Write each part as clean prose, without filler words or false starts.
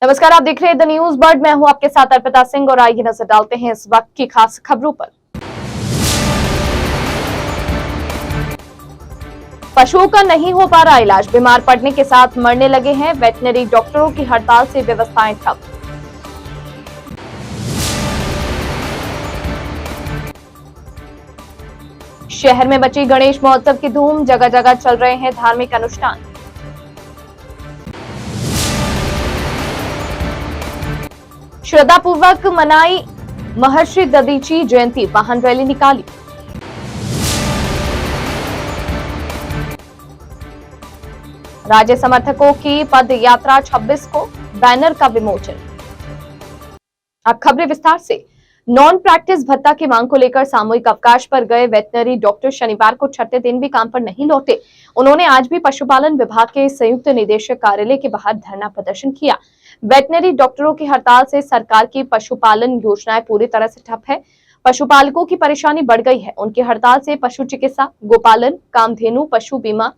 नमस्कार, आप देख रहे हैं द न्यूज बर्ड। मैं हूं आपके साथ अर्पिता सिंह और आइए नजर डालते हैं इस वक्त की खास खबरों पर। पशुओं का नहीं हो पा रहा इलाज, बीमार पड़ने के साथ मरने लगे हैं, वेटनरी डॉक्टरों की हड़ताल से व्यवस्थाएं ठप। शहर में बची गणेश महोत्सव की धूम, जगह जगह चल रहे हैं धार्मिक अनुष्ठान। श्रद्धापूर्वक मनाई महर्षि दधीची जयंती, वाहन रैली निकाली। राज्य समर्थकों की पद यात्रा 26 को, बैनर का विमोचन। अब खबरें विस्तार से। नॉन प्रैक्टिस भत्ता की मांग को लेकर सामूहिक अवकाश पर गए वेटनरी डॉक्टर शनिवार को छठे दिन भी काम पर नहीं लौटे। उन्होंने आज भी पशुपालन विभाग के संयुक्त निदेशक कार्यालय के बाहर धरना प्रदर्शन किया। वेटनरी डॉक्टरों की हड़ताल से सरकार की पशुपालन योजनाएं पूरी तरह से ठप है। पशुपालकों की परेशानी बढ़ गई है। उनकी हड़ताल से पशु चिकित्सा, गोपालन, कामधेनु, पशु बीमा,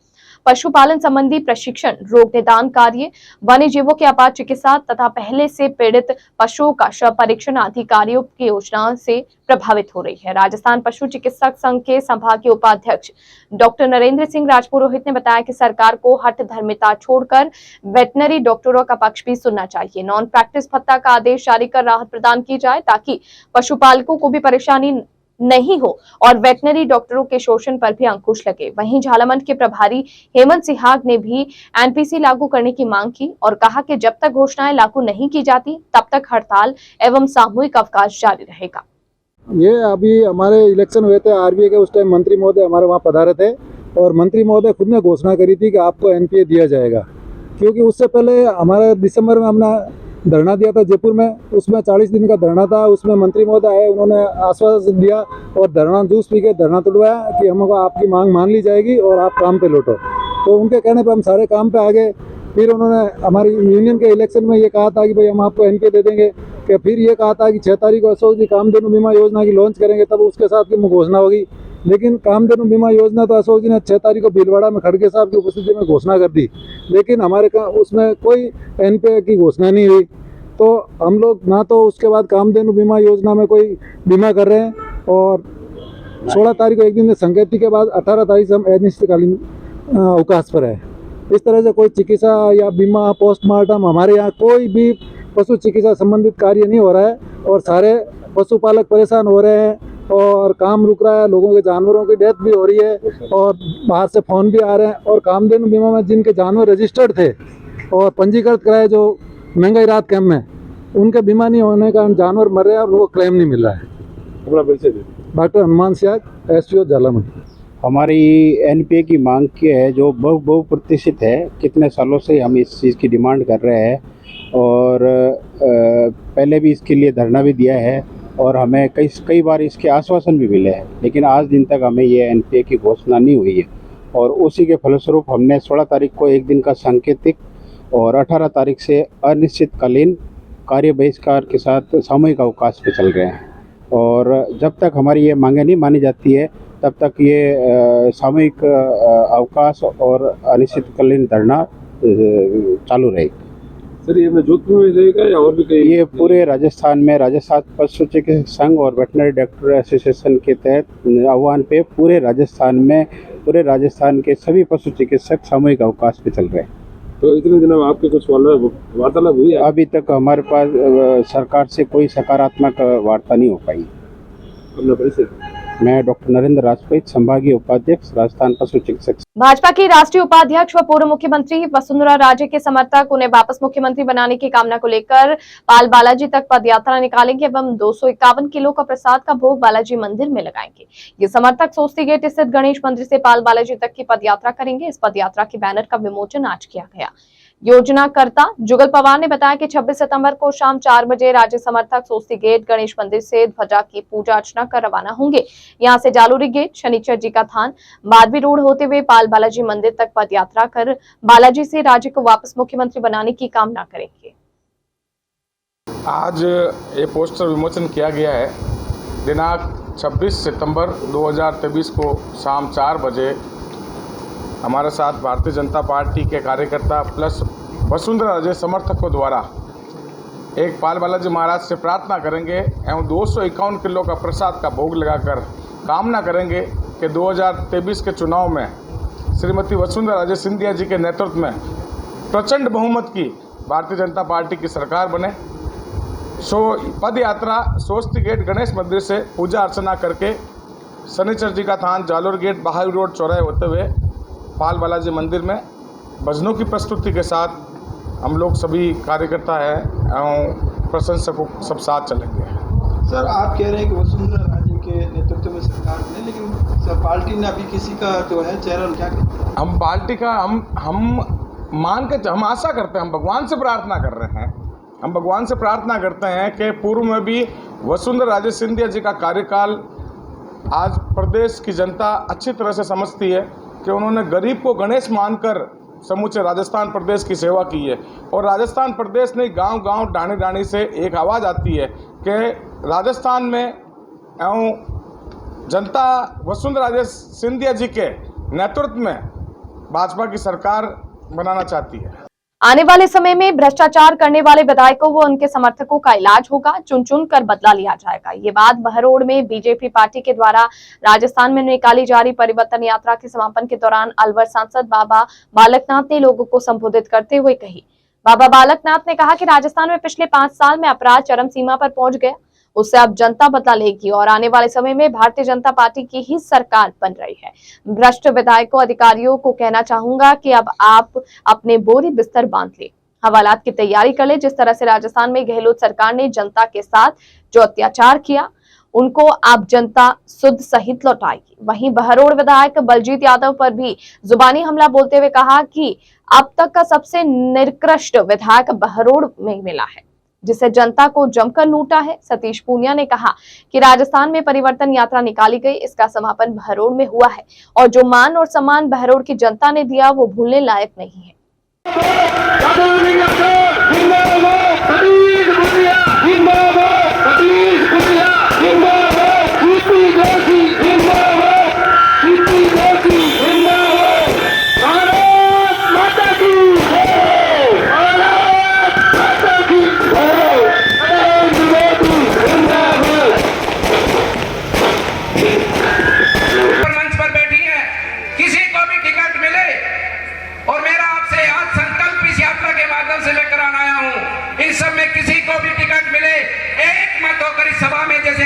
पशुपालन संबंधी प्रशिक्षण, रोग निदान कार्य, वन्य जीवों की आपात चिकित्सा तथा पहले से पीड़ित पशुओं का शव परीक्षण आदि कार्यों की योजनाओं से प्रभावित हो रही है। राजस्थान पशु चिकित्सक संघ के संभागीय उपाध्यक्ष डॉक्टर नरेंद्र सिंह राजपुरोहित ने बताया कि सरकार को हठ धर्मिता छोड़कर वेटनरी डॉक्टरों का पक्ष भी सुनना चाहिए। नॉन प्रैक्टिस भत्ता का आदेश जारी कर राहत प्रदान की जाए ताकि पशुपालकों को भी परेशानी नहीं हो और वेटनरी डॉक्टरों के शोषण पर भी अंकुश लगे। वहीं झालामंड के प्रभारी हेमंत सिहाग ने भी एनपीसी लागू करने की मांग की और कहा कि जब तक घोषणाएं लागू नहीं की जाती तब तक हड़ताल एवं सामूहिक अवकाश जारी रहेगा। ये अभी हमारे इलेक्शन हुए थे आरबीआई के, उस टाइम मंत्री महोदय हमारे वहाँ पधारे थे और मंत्री महोदय खुद ने घोषणा करी थी कि आपको एनपीए दिया जाएगा। क्योंकि उससे पहले हमारे दिसंबर में हमने धरना दिया था जयपुर में, उसमें 40 दिन का धरना था। उसमें मंत्री महोदय आए, उन्होंने आश्वासन दिया और धरना जूस पी के धरना तोड़वाया कि हमको आपकी मांग मान ली जाएगी और आप काम पे लौटो। तो उनके कहने पर हम सारे काम पे आ गए। फिर उन्होंने हमारी यूनियन के इलेक्शन में ये कहा था कि भाई हम आपको एनपीए दे देंगे, कि फिर ये कहा था कि 6 तारीख को अशोक जी कामधेनु बीमा योजना की लॉन्च करेंगे, तब उसके साथ की घोषणा होगी। लेकिन कामधेनु बीमा योजना तो अशोक जी ने 6 तारीख को भीलवाड़ा में खड़गे साहब की उपस्थिति में घोषणा कर दी, लेकिन हमारे उसमें कोई एनपीए की घोषणा नहीं हुई। तो हम लोग ना तो उसके बाद कामधेनु बीमा योजना में कोई बीमा कर रहे हैं और 16 तारीख को एक दिन संकेति के बाद 18 तारीख से हम अनिश्चितकालीन अवकाश पर है। इस तरह से कोई चिकित्सा या बीमा, पोस्टमार्टम, हमारे यहाँ कोई भी पशु चिकित्सा संबंधित कार्य नहीं हो रहा है और सारे पशुपालक परेशान हो रहे हैं और काम रुक रहा है। लोगों के जानवरों की डेथ भी हो रही है और बाहर से फ़ोन भी आ रहे हैं। और कामधेनु बीमा में जिनके जानवर रजिस्टर्ड थे और पंजीकृत कराए, जो महंगाई राहत कैंप में, उनके बीमा नहीं होने के कारण जानवर मर रहे हैं और उनको क्लेम नहीं मिल रहा है। अपना परिचय दे। Doctor Hanuman Siyag, SPO Jhalamand. हमारी एनपीए की मांग की है जो बहु प्रतिष्ठित है। कितने सालों से हम इस चीज़ की डिमांड कर रहे हैं और पहले भी इसके लिए धरना भी दिया है और हमें कई बार इसके आश्वासन भी मिले हैं, लेकिन आज दिन तक हमें ये एनपीए की घोषणा नहीं हुई है। और उसी के फलस्वरूप हमने 16 तारीख को एक दिन का सांकेतिक और 18 तारीख से अनिश्चितकालीन कार्य बहिष्कार के साथ सामूहिक अवकाश पे चल रहे हैं। और जब तक हमारी ये मांगें नहीं मानी जाती है तब तक ये सामूहिक अवकाश और अनिश्चितकालीन धरना चालू रहेगी। सर, ये में जोधपुर में रहेगा या और भी कहीं? ये पूरे राजस्थान में राजस्थान पशु चिकित्सक संघ और वेटनरी डॉक्टर एसोसिएशन के तहत आह्वान पे पूरे राजस्थान के सभी पशु चिकित्सक सामूहिक अवकाश पे चल रहे हैं। तो इतने दिन में आपके कुछ वार्तालाप हुई है? अभी तक हमारे पास सरकार से कोई सकारात्मक वार्ता नहीं हो पाई। अपना परिचय। मैं डॉक्टर नरेंद्र राजपुरोहित, संभागीय उपाध्यक्ष, राजस्थान पशु चिकित्सक। भाजपा की राष्ट्रीय उपाध्यक्ष व पूर्व मुख्यमंत्री वसुंधरा राजे के समर्थक उन्हें वापस मुख्यमंत्री बनाने की कामना को लेकर पाल बालाजी तक पदयात्रा निकालेंगे एवं 251 किलो का प्रसाद का भोग बालाजी मंदिर में लगाएंगे। ये समर्थक सोस्ती गेट स्थित गणेश मंदिर से पाल बालाजी तक की पदयात्रा करेंगे। इस पदयात्रा के बैनर का विमोचन आज किया गया। योजनाकर्ता जुगल पवार ने बताया कि 26 सितंबर को शाम 4 बजे राज्य समर्थक सोस्ती गेट गणेश मंदिर से ध्वजा की पूजा अर्चना कर रवाना होंगे। यहां से जालूरी गेट, शनिचर जी का थान, माधवी रोड होते हुए पाल बालाजी मंदिर तक पदयात्रा कर बालाजी से राज्य को वापस मुख्यमंत्री बनाने की कामना करेंगे। आज ये पोस्टर विमोचन किया गया है। दिनांक 26 सितंबर 2023 को शाम 4 बजे हमारे साथ भारतीय जनता पार्टी के कार्यकर्ता प्लस वसुंधरा राजे समर्थकों द्वारा एक पाल बालाजी महाराज से प्रार्थना करेंगे एवं 251 किलो का प्रसाद का भोग लगाकर कामना करेंगे कि 2023 के चुनाव में श्रीमती वसुंधरा राजे सिंधिया जी के नेतृत्व में प्रचंड बहुमत की भारतीय जनता पार्टी की सरकार बने। पद यात्रा स्वस्ति गेट गणेश मंदिर से पूजा अर्चना करके शनिचर जी का थान जालोर गेट बहाई रोड चौराहे होते हुए पाल बालाजी मंदिर में भजनों की प्रस्तुति के साथ हम लोग सभी कार्यकर्ता हैं एवं प्रशंसकों सब साथ चलेंगे। सर, आप कह रहे हैं कि वसुंधरा राजे के नेतृत्व में सरकार बने, लेकिन सर पार्टी ने अभी किसी का जो है चेहरा क्या कहते हैं? हम पार्टी का हम आशा करते हैं, हम भगवान से प्रार्थना कर रहे हैं, हम भगवान से प्रार्थना करते हैं कि पूर्व में भी वसुंधरा राजे सिंधिया जी का कार्यकाल आज प्रदेश की जनता अच्छी तरह से समझती है कि उन्होंने गरीब को गणेश मानकर समूचे राजस्थान प्रदेश की सेवा की है। और राजस्थान प्रदेश नहीं, गांव-गांव डाणी-डाणी से एक आवाज़ आती है कि राजस्थान में एवं जनता वसुंधरा राजे सिंधिया जी के नेतृत्व में भाजपा की सरकार बनाना चाहती है। आने वाले समय में भ्रष्टाचार करने वाले विधायकों व उनके समर्थकों का इलाज होगा, चुन चुन कर बदला लिया जाएगा। ये बात बहरोड में बीजेपी पार्टी के द्वारा राजस्थान में निकाली जा रही परिवर्तन यात्रा के समापन के दौरान अलवर सांसद बाबा बालकनाथ ने लोगों को संबोधित करते हुए कही। बाबा बालकनाथ ने कहा कि राजस्थान में पिछले 5 साल में अपराध चरम सीमा पर पहुंच गया, उससे अब जनता बदला लेगी और आने वाले समय में भारतीय जनता पार्टी की ही सरकार बन रही है। भ्रष्ट विधायकों अधिकारियों को कहना चाहूंगा कि अब आप अपने बोरी बिस्तर बांध ले, हवालात की तैयारी कर ले। जिस तरह से राजस्थान में गहलोत सरकार ने जनता के साथ जो अत्याचार किया, उनको आप जनता सुध सहित लौटाएगी। वहीं बहरोड विधायक बलजीत यादव पर भी जुबानी हमला बोलते हुए कहा कि अब तक का सबसे निकृष्ट विधायक बहरोड में मिला है, जिसे जनता को जमकर लूटा है। सतीश पूनिया ने कहा कि राजस्थान में परिवर्तन यात्रा निकाली गई, इसका समापन बहरोड में हुआ है और जो मान और सम्मान बहरोड की जनता ने दिया वो भूलने लायक नहीं है।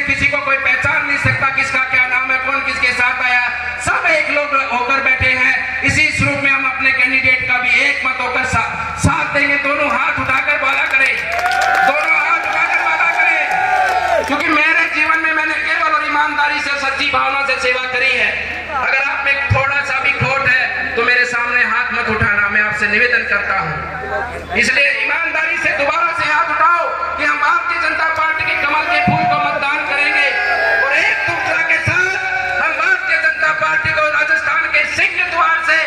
किसी को कोई पहचान नहीं सकता किसका क्या नाम है, कौन किसके साथ आया, सब एक लोग होकर बैठे हैं। इसी स्वरूप में हम अपने कैंडिडेट का भी एक मत होकर साथ देंगे। दोनों हाथ उठाकर वादा करें, दोनों हाथ उठाकर वादा करें, क्योंकि मेरे जीवन में मैंने केवल और ईमानदारी से सच्ची भावना से सेवा करी है। अगर आप में थोड़ा सा भी खोट है तो मेरे सामने हाथ मत उठाना, मैं आपसे निवेदन करता हूँ। इसलिए ईमानदारी से दोबारा से हाथ उठाओ कि हम भारतीय जनता पार्टी के कमल के फूल को मतदान करेंगे और एक दूसरे के साथ हम भारतीय जनता पार्टी को राजस्थान के सिंह द्वार से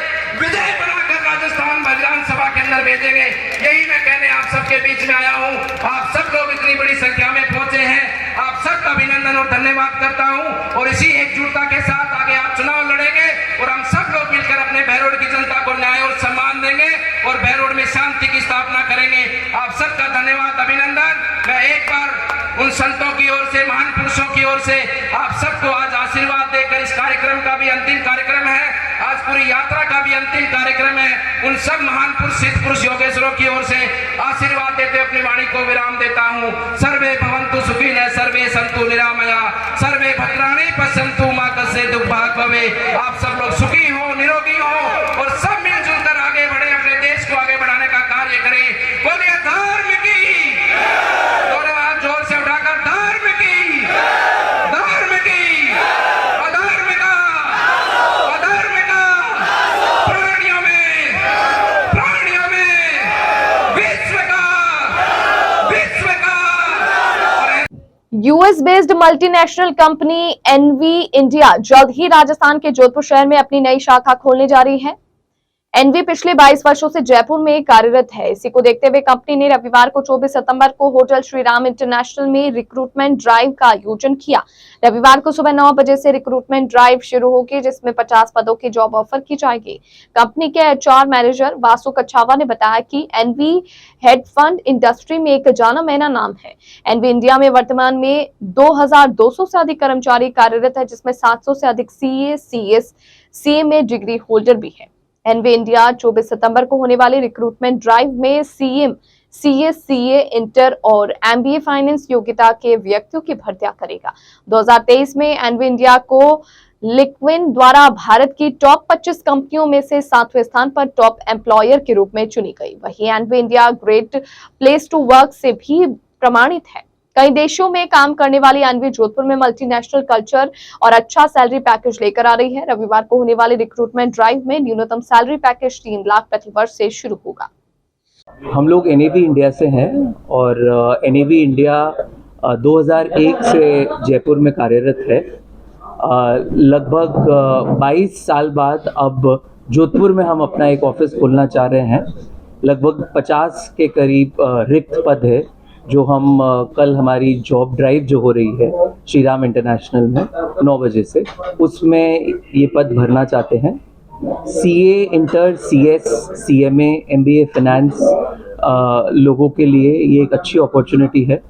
विजय बनाकर राजस्थान विधानसभा के अंदर भेजेंगे। यही मैं कहने आप सबके बीच में आया हूँ। आप सब लोग इतनी बड़ी संख्या में पहुंचे हैं, आप सबका अभिनंदन और धन्यवाद करता हूँ। और इसी एकजुटता के साथ आगे आप चुनाव लड़ेंगे और हम सब लोग मिलकर अपने बहरोड की जनता को न्याय और सम्मान देंगे और बहरोड में शांति की स्थापना करेंगे। आप सबका धन्यवाद, अभिनंदन। मैं एक बार उन संतों की ओर से, महान पुरुषों की ओर से आप सबको आज आशीर्वाद देकर, इस कार्यक्रम का भी अंतिम कार्यक्रम है, आज पूरी यात्रा का भी अंतिम कार्यक्रम है, उन सब महान पुरुष, सिद्ध पुरुष, योगेश्वरों की ओर से आशीर्वाद देते अपनी वाणी को विराम देता हूँ। सर्वे भवन्तु सुखिनः, सर्वे सन्तु निरामया, सर्वे भद्राणि पश्यन्तु मा कश्चित् दुःखभाग् भवेत्। आप सब लोग सुखी हो, निरोगी हो और सब मिलजुल कर आगे बढ़े, अपने देश को आगे बढ़ाने का कार्य करें। बोलिए धर्म की, दोनों हाथ जोर से उठाकर धर्म की, धर्म की, अधर्म का, अधर्म का, प्राणियों में, प्राणियों में, विश्व का, विश्व का। US based multinational company NV India जल्द ही राजस्थान के जोधपुर शहर में अपनी नई शाखा खोलने जा रही है। एनवी पिछले 22 वर्षों से जयपुर में कार्यरत है। इसी को देखते हुए कंपनी ने रविवार को 24 सितंबर को होटल श्रीराम इंटरनेशनल में रिक्रूटमेंट ड्राइव का आयोजन किया। रविवार को सुबह 9 बजे से रिक्रूटमेंट ड्राइव शुरू होगी, जिसमें 50 पदों की जॉब ऑफर की जाएगी। कंपनी के एचआर मैनेजर वासु कछावा ने बताया कि एनवी हेड फंड इंडस्ट्री में एक जाना माना नाम है। एनवी इंडिया में वर्तमान में 2200 से अधिक कर्मचारी कार्यरत है, जिसमें 700 से अधिक CA, CS, CMA degree holder भी है। एनवी इंडिया 24 सितंबर को होने वाली रिक्रूटमेंट ड्राइव में सीएम, सीए, सीए, इंटर और एमबीए फाइनेंस योग्यता के व्यक्तियों की भर्तियां करेगा। 2023 में एनवी इंडिया को लिक्विन द्वारा भारत की टॉप 25 कंपनियों में से 7वें स्थान पर टॉप एम्प्लॉयर के रूप में चुनी गई। वहीं NV India great place to work से भी प्रमाणित है। कई देशों में काम करने वाली एनवी जोधपुर में मल्टीनेशनल कल्चर और अच्छा सैलरी पैकेज लेकर आ रही है। रविवार को होने वाली रिक्रूटमेंट ड्राइव में न्यूनतम सैलरी पैकेज 3 लाख प्रति वर्ष से शुरू होगा। हम लोग एनएवी इंडिया से हैं और एनएवी इंडिया 2001 से जयपुर में कार्यरत है। लगभग 22 साल बाद अब जोधपुर में हम अपना एक ऑफिस खोलना चाह रहे हैं। लगभग 50 के करीब रिक्त पद है, जो हम कल हमारी जॉब ड्राइव जो हो रही है श्रीराम इंटरनेशनल में 9 बजे से, उसमें ये पद भरना चाहते हैं। CA, inter, CS, CMA, MBA finance लोगों के लिए ये एक अच्छी अपॉर्चुनिटी है।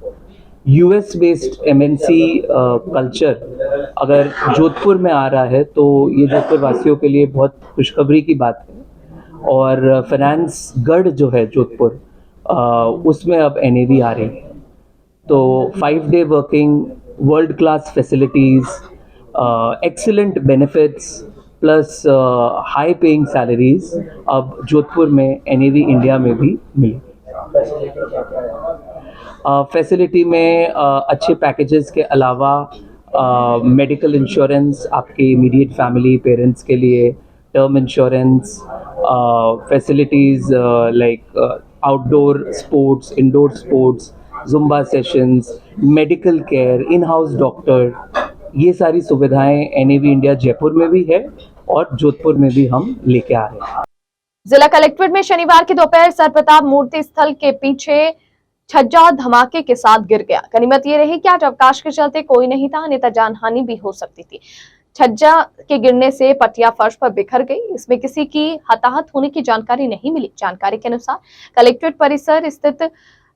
यूएस बेस्ड एमएनसी कल्चर अगर जोधपुर में आ रहा है तो ये जोधपुर वासियों के लिए बहुत खुशखबरी की बात है। और फाइनेंस गढ़ जो है जोधपुर, उसमें अब एनएवी आ रही है। तो 5 day working, world class facilities, excellent benefits plus high paying salaries अब जोधपुर में एनएवी इंडिया में भी मिलेगी। फैसिलिटी में अच्छे पैकेजेस के अलावा मेडिकल इंश्योरेंस आपके इमीडिएट फैमिली पेरेंट्स के लिए, term insurance, facilities like outdoor sports, indoor sports, Zumba sessions, medical care, in house doctor, ये सारी सुविधाएं एनएवी इंडिया जयपुर में भी है और जोधपुर में भी हम लेके आ रहे हैं। जिला कलेक्ट्रेट में शनिवार की दोपहर सरप्रताप मूर्ति स्थल के पीछे छज्जा धमाके के साथ गिर गया। गनीमत ये रही कि आज अवकाश के चलते कोई नहीं था, अन्यथा जानहानि भी हो सकती थी। छज्जा के गिरने से पटिया फर्श पर बिखर गई। इसमें किसी की हताहत होने की जानकारी नहीं मिली। जानकारी के अनुसार कलेक्ट्रेट परिसर स्थित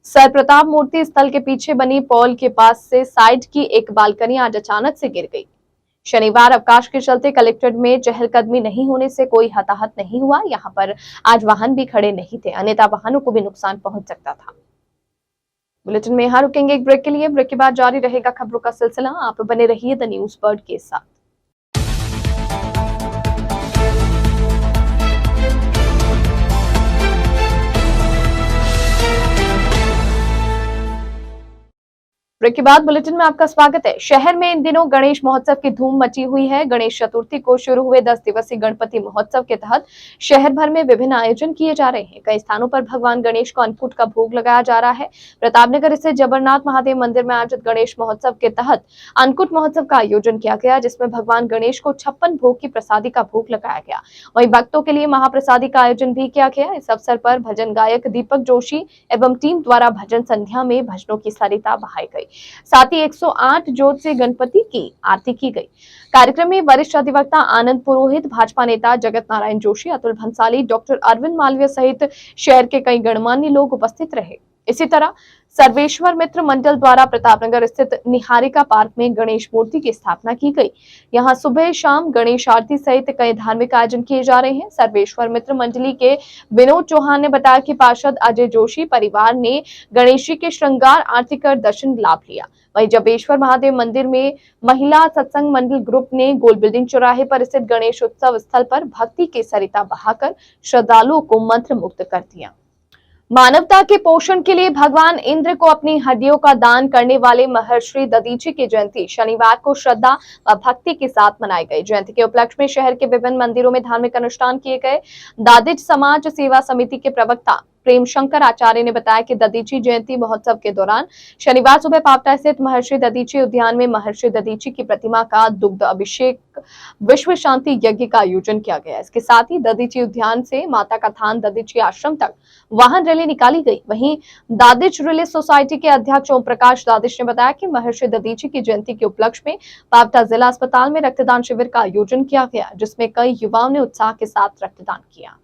सरप्रताप मूर्ति स्थल के पीछे बनी पॉल के पास से साइड की एक बालकनी आज अचानक से गिर गई। शनिवार अवकाश के चलते कलेक्ट्रेट में चहलकदमी नहीं होने से कोई हताहत नहीं हुआ। यहाँ पर आज वाहन भी खड़े नहीं थे, अन्यथा वाहनों को भी नुकसान पहुंच सकता था। बुलेटिन में यहाँ रुकेंगे एक ब्रेक के लिए। ब्रेक के बाद जारी रहेगा खबरों का सिलसिला। आप बने रहिए द न्यूज बर्ड के साथ। ब्रेक के बाद बुलेटिन में आपका स्वागत है। शहर में इन दिनों गणेश महोत्सव की धूम मची हुई है। गणेश चतुर्थी को शुरू हुए 10 दिवसीय गणपति महोत्सव के तहत शहर भर में विभिन्न आयोजन किए जा रहे हैं। कई स्थानों पर भगवान गणेश को अन्नकूट का भोग लगाया जा रहा है। प्रतापनगर स्थित जबरनाथ महादेव मंदिर में आयोजित गणेश महोत्सव के तहत अन्नकूट महोत्सव का आयोजन किया गया, जिसमें भगवान गणेश को 56 भोग की प्रसादी का भोग लगाया गया। वहीं भक्तों के लिए महाप्रसादी का आयोजन भी किया गया। इस अवसर पर भजन गायक दीपक जोशी एवं टीम द्वारा भजन संध्या में भजनों की सरिता बहाई गई। साथ ही 108 जोत से गणपति की आरती की गई। कार्यक्रम में वरिष्ठ अधिवक्ता आनंद पुरोहित, भाजपा नेता जगत नारायण जोशी, अतुल भंसाली, डॉक्टर अरविंद मालवीय सहित शहर के कई गणमान्य लोग उपस्थित रहे। इसी तरह सर्वेश्वर मित्र मंडल द्वारा प्रतापनगर स्थित निहारिका पार्क में गणेश मूर्ति की स्थापना की गई। यहां सुबह शाम गणेश आरती सहित कई धार्मिक आयोजन किए जा रहे हैं। सर्वेश्वर मित्र मंडली के विनोद चौहान ने बताया कि पार्षद अजय जोशी परिवार ने गणेश जी के श्रृंगार आरती कर दर्शन लाभ लिया। वहीं जबेश्वर महादेव मंदिर में महिला सत्संग मंडल ग्रुप ने गोल बिल्डिंग चौराहे पर स्थित गणेश उत्सव स्थल पर भक्ति के सरिता बहाकर श्रद्धालुओं को मंत्र मुक्त कर दिया। मानवता के पोषण के लिए भगवान इंद्र को अपनी हड्डियों का दान करने वाले महर्षि दधीची की जयंती शनिवार को श्रद्धा व भक्ति के साथ मनाई गई। जयंती के उपलक्ष्य में शहर के विभिन्न मंदिरों में धार्मिक अनुष्ठान किए गए। दादिच समाज सेवा समिति के प्रवक्ता प्रेम शंकर आचार्य ने बताया कि दधीची जयंती महोत्सव के दौरान शनिवार सुबह पावटा स्थित महर्षि दधीची उद्यान में महर्षि दधीची की प्रतिमा का दुग्ध अभिषेक विश्व शांति यज्ञ का आयोजन किया गया। इसके साथ ही दधीची उद्यान से माता का थान दधीची आश्रम तक वाहन रैली निकाली गई। वहीं दादिच रिलीफ सोसाइटी के अध्यक्ष ओम प्रकाश दादिच ने बताया कि महर्षि दधीची की जयंती के उपलक्ष्य में पावटा जिला अस्पताल में रक्तदान शिविर का आयोजन किया गया, जिसमें कई युवाओं ने उत्साह के साथ रक्तदान किया।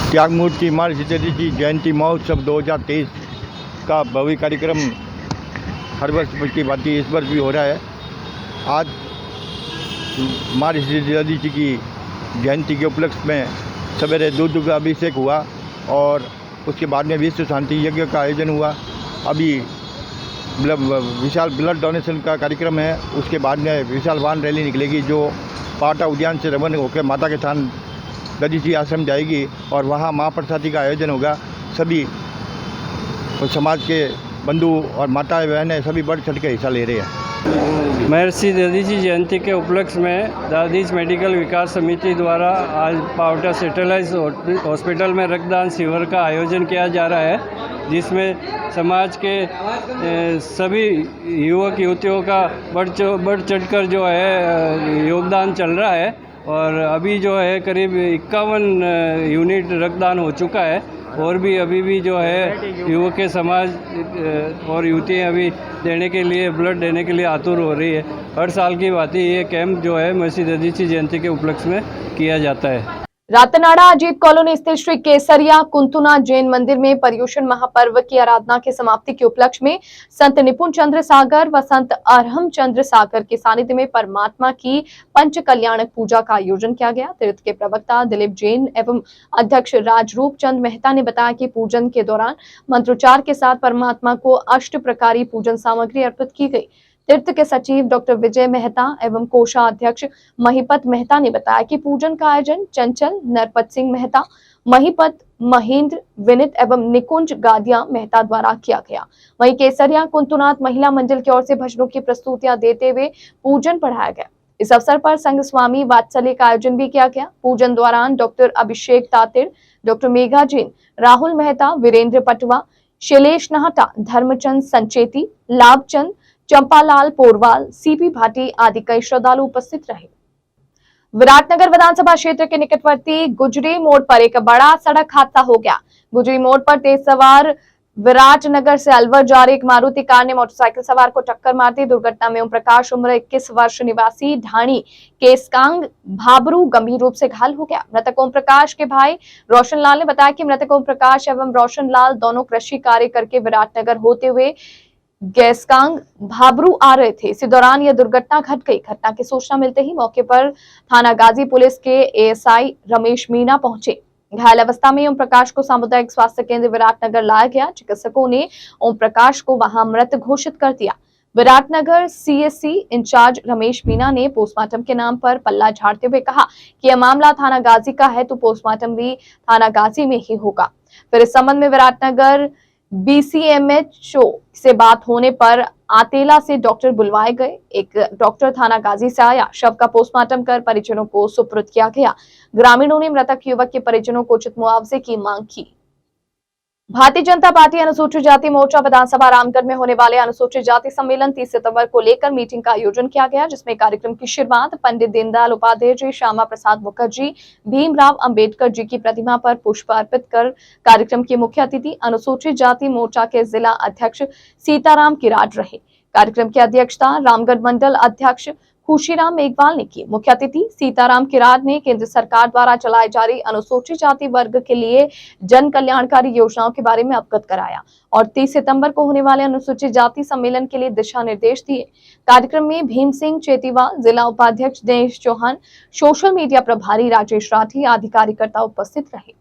त्यागमूर्ति महर्षि दधीची जयंती महोत्सव 2023 का भव्य कार्यक्रम हर वर्ष की भांति इस वर्ष भी हो रहा है। आज महर्षि दधीची की जयंती के उपलक्ष्य में सवेरे दूध का अभिषेक हुआ और उसके बाद में विश्व शांति यज्ञ का आयोजन हुआ। अभी विशाल ब्लड डोनेशन का कार्यक्रम है। उसके बाद में विशाल वाहन रैली निकलेगी जो पावटा उद्यान से रवाना होकर माता के थान दधीची आश्रम जाएगी और वहाँ महाप्रसादी का आयोजन होगा। सभी समाज के बंधु और माताएं बहनें सभी बढ़ चढ़ के हिस्सा ले रहे हैं। महर्षि दधीची जयंती के उपलक्ष्य में दादिच मेडिकल विकास समिति द्वारा आज पावटा सेटेलाइट हॉस्पिटल में रक्तदान शिविर का आयोजन किया जा रहा है, जिसमें समाज के सभी युवक युवतियों का बढ़ चढ़कर जो है योगदान चल रहा है। और अभी जो है करीब 51 यूनिट रक्तदान हो चुका है और भी अभी भी जो है युवक के समाज और युवतियाँ अभी देने के लिए ब्लड देने के लिए आतुर हो रही है। हर साल की बात ही ये कैंप जो है महर्षि दधीची जयंती के उपलक्ष्य में किया जाता है। रातनाड़ा अजीत कॉलोनी स्थित श्री केसरिया कुंतुना जैन मंदिर में पर्युषण महापर्व की आराधना के समाप्ति के उपलक्ष्य में संत निपुण चंद्र सागर व संत अरहम चंद्र सागर के सानिध्य में परमात्मा की पंच कल्याणक पूजा का आयोजन किया गया। तीर्थ के प्रवक्ता दिलीप जैन एवं अध्यक्ष राजरूप चंद मेहता ने बताया कि पूजन के दौरान मंत्रोच्चार के साथ परमात्मा को अष्ट प्रकारी पूजन सामग्री अर्पित की गई। तीर्थ के सचिव डॉक्टर विजय मेहता एवं कोषाध्यक्ष महिपत मेहता ने बताया कि पूजन का आयोजन चंचल नरपत सिंह मेहता, महिपत महेंद्र विनित एवं निकुंज गादिया मेहता द्वारा किया गया। वहीं केसरिया कुंतुनाथ महिला मंडल की ओर से भजनों की प्रस्तुतियां देते हुए पूजन पढ़ाया गया। इस अवसर पर संघ स्वामी वात्सल्य का आयोजन भी किया गया। पूजन दौरान डॉक्टर अभिषेक तातिर, डॉक्टर मेघा जैन, राहुल मेहता, वीरेंद्र पटवा, शैलेश नाहटा, धर्मचंद संचेती, लाभचंद, चंपालाल पोरवाल, सीपी भाटी आदि कई श्रद्धालु उपस्थित रहे। विराटनगर विधानसभा क्षेत्र के निकटवर्ती गुजरी मोड़ पर एक बड़ा सड़क हादसा हो गया। गुजरी मोड़ पर तेज सवार विराटनगर से अलवर जा रही एक मारुति कार ने मोटरसाइकिल सवार को टक्कर मार दी। दुर्घटना में ओम प्रकाश उम्र 21 वर्ष निवासी ढाणी केसकांग भाबरू गंभीर रूप से घायल हो गया। मृतक ओम प्रकाश के भाई रोशन लाल ने बताया कि मृतक ओम प्रकाश एवं रोशन लाल दोनों कृषि कार्य करके विराटनगर होते हुए गैसकांग भाबरू आ रहे थे। इसी दौरान यह दुर्घटना घट गई। घटना की सूचना मिलते ही मौके पर थाना गाजी पुलिस के एएसआई रमेश मीणा पहुंचे। घायल अवस्था में ओम प्रकाश को सामुदायिक स्वास्थ्य केंद्र विराटनगर लाया गया। चिकित्सकों ने ओम प्रकाश को वहां मृत घोषित कर दिया। विराटनगर सीएससी इंचार्ज रमेश मीणा ने पोस्टमार्टम के नाम पर पल्ला झाड़ते हुए कहा कि यह मामला थाना गाजी का है तो पोस्टमार्टम भी थाना गाजी में ही होगा। फिर इस संबंध में विराटनगर बीसीएमएचओ से बात होने पर आतेला से डॉक्टर बुलवाए गए। एक डॉक्टर थाना गाजी से आया। शव का पोस्टमार्टम कर परिजनों को सुपुर्द किया गया। ग्रामीणों ने मृतक युवक के परिजनों को उचित मुआवजे की मांग की। भारतीय जनता पार्टी अनुसूचित जाति मोर्चा विधानसभा रामगढ़ में होने वाले अनुसूचित जाति सम्मेलन 30 सितंबर को लेकर मीटिंग का आयोजन किया गया, जिसमें कार्यक्रम की शुरुआत पंडित दीनदयाल उपाध्याय जी, श्यामा प्रसाद मुखर्जी, भीमराव अंबेडकर जी की प्रतिमा पर पुष्प अर्पित कर कार्यक्रम के मुख्य अतिथि अनुसूचित जाति मोर्चा के जिला अध्यक्ष सीताराम किराड रहे। कार्यक्रम की अध्यक्षता रामगढ़ मंडल अध्यक्ष खुशीराम मेघवाल ने की। मुख्य अतिथि सीताराम किरार ने केंद्र सरकार द्वारा चलाई जा रही अनुसूचित जाति वर्ग के लिए जन कल्याणकारी योजनाओं के बारे में अवगत कराया और 30 सितंबर को होने वाले अनुसूचित जाति सम्मेलन के लिए दिशा निर्देश दिए। कार्यक्रम में भीम सिंह चेतीवा, जिला उपाध्यक्ष दिनेश चौहान, सोशल मीडिया प्रभारी राजेश राठी आदि कार्यकर्ता उपस्थित रहे।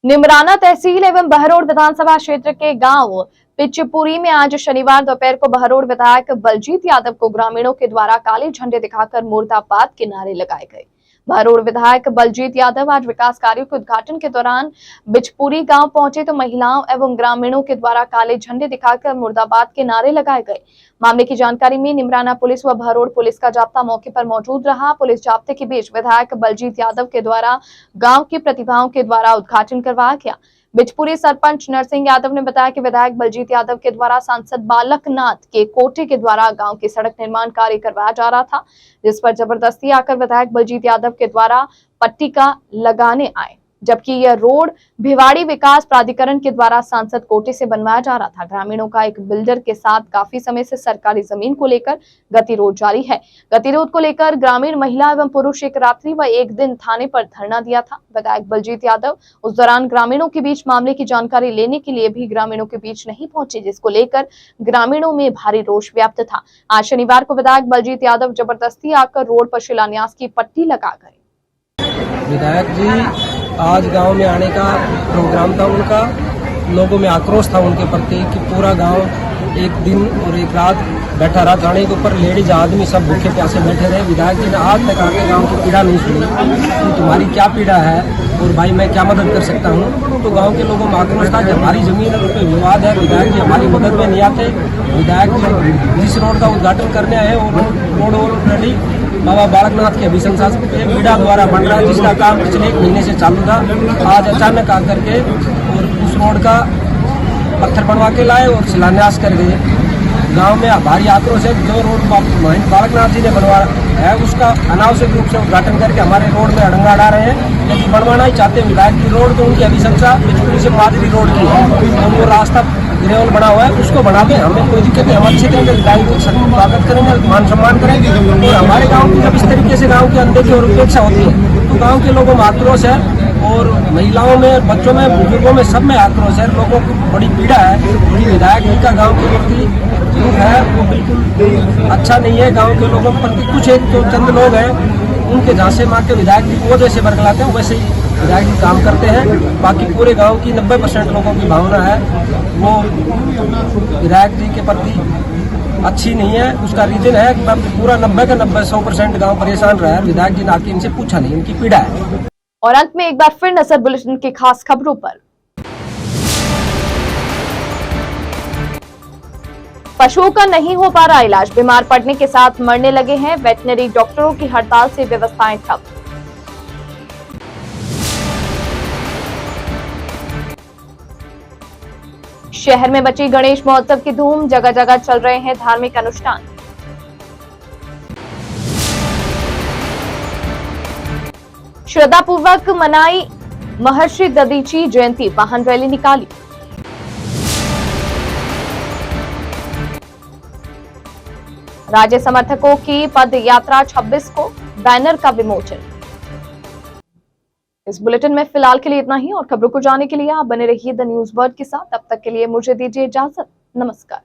निमराना तहसील एवं बहरोड विधानसभा क्षेत्र के गांव पिचपुरी में आज शनिवार दोपहर को बहरोड विधायक बलजीत यादव को ग्रामीणों के द्वारा काले झंडे दिखाकर मुर्दाबाद के नारे लगाए गए। बहरोड विधायक बलजीत यादव आज विकास कार्यों के उद्घाटन के दौरान बिचपुरी गांव पहुंचे तो महिलाओं एवं ग्रामीणों के द्वारा काले झंडे दिखाकर मुर्दाबाद के नारे लगाए गए। मामले की जानकारी में निमराना पुलिस व बहरोड पुलिस का जाब्ता मौके पर मौजूद रहा। पुलिस जाब्ते के बीच विधायक बलजीत यादव के द्वारा गाँव की प्रतिभाओं के द्वारा उद्घाटन करवाया गया। बिचपुरी सरपंच नरसिंह यादव ने बताया कि विधायक बलजीत यादव के द्वारा सांसद बालकनाथ के कोटे के द्वारा गांव की सड़क निर्माण कार्य करवाया जा रहा था, जिस पर जबरदस्ती आकर विधायक बलजीत यादव के द्वारा पट्टिका लगाने आए, जबकि यह रोड भिवाड़ी विकास प्राधिकरण के द्वारा सांसद कोटे से बनवाया जा रहा था। ग्रामीणों का एक बिल्डर के साथ काफी समय से सरकारी जमीन को लेकर गतिरोध जारी है। गतिरोध को लेकर ग्रामीण महिला एवं पुरुष एक रात्रि व एक दिन थाने पर धरना दिया था। विधायक बलजीत यादव उस दौरान ग्रामीणों के बीच मामले की जानकारी लेने के लिए भी ग्रामीणों के बीच नहीं पहुंचे, जिसको लेकर ग्रामीणों में भारी रोष व्याप्त था। आज शनिवार को विधायक बलजीत यादव जबरदस्ती आकर रोड पर शिलान्यास की पट्टी लगा गए। विधायक जी आज गांव में आने का प्रोग्राम था उनका। लोगों में आक्रोश था उनके प्रति कि पूरा गांव एक दिन और एक रात बैठा रहा थाने के ऊपर। लेडीज आदमी सब भूखे प्यासे बैठे रहे। विधायक जी ने आज तक आके गांव की पीड़ा नहीं सुनी कि तुम्हारी क्या पीड़ा है और भाई मैं क्या मदद कर सकता हूं। तो गांव के लोगों में आक्रोश था कि हमारी जमीन है, उस पर विवाद है, विधायक जी हमारी मदद में नहीं आते। विधायक जी जिस रोड का उद्घाटन करने आए वो रोड ऑलरेडी बाबा बालकनाथ के अभिशंसा से बीडा द्वारा बन रहा है, जिसका काम पिछले 1 महीने से चालू था। आज अचानक आकर के और उस रोड का पत्थर बनवा के लाए और शिलान्यास कर गए। गांव में भारी आक्रोश है। जो रोड बालकनाथ जी ने बनवाया है उसका अनावश्यक रूप से उद्घाटन करके हमारे रोड में अड़ंगा डाल रहे हैं। यदि बनवाना ही चाहते विधायक की रोड तो उनकी अभिशंसा बिचपुरी से माधवी रोड की है और वो रास्ता ग्रेवल बना हुआ है, उसको बना दें, हमें कोई दिक्कत नहीं। हम अच्छे तरीके से विधायक को स्वागत करेंगे, मान सम्मान करेंगे। और हमारे गाँव की जब इस तरीके से गाँव के अनदेखी और उपेक्षा होती है तो गाँव के लोगों में आक्रोश है और महिलाओं में, बच्चों में, बुजुर्गों में सब में आक्रोश है। लोगों को बड़ी पीड़ा है। विधायक जी का गाँव के प्रति जो है वो बिल्कुल अच्छा नहीं है। गाँव के लोगों के प्रति कुछ एक तो चंद लोग हैं उनके झांसे मार के विधायक जी को जैसे बरगलाते हैं वैसे ही विधायक जी काम करते हैं। बाकी पूरे गांव की 90% लोगों की भावना है वो विधायक जी के प्रति अच्छी नहीं है। उसका रीजन है कि पूरा 90 का 100% गांव परेशान रहा है। विधायक जी ने आके इनसे पूछा नहीं, इनकी पीड़ा है। और अंत में एक बार फिर नजर बुलेटिन की खास खबरों पर। पशुओं का नहीं हो पा रहा इलाज, बीमार पड़ने के साथ मरने लगे हैं। वेटनरी डॉक्टरों की हड़ताल से व्यवस्थाएं ठप। शहर में बची गणेश महोत्सव की धूम, जगह जगह चल रहे हैं धार्मिक अनुष्ठान। श्रद्धापूर्वक मनाई महर्षि दधीची जयंती, वाहन रैली निकाली। राज्य समर्थकों की पद यात्रा 26 को, बैनर का विमोचन। इस बुलेटिन में फिलहाल के लिए इतना ही और खबरों को जानने के लिए आप बने रहिए द न्यूज वर्ल्ड के साथ। तब तक के लिए मुझे दीजिए इजाजत। नमस्कार।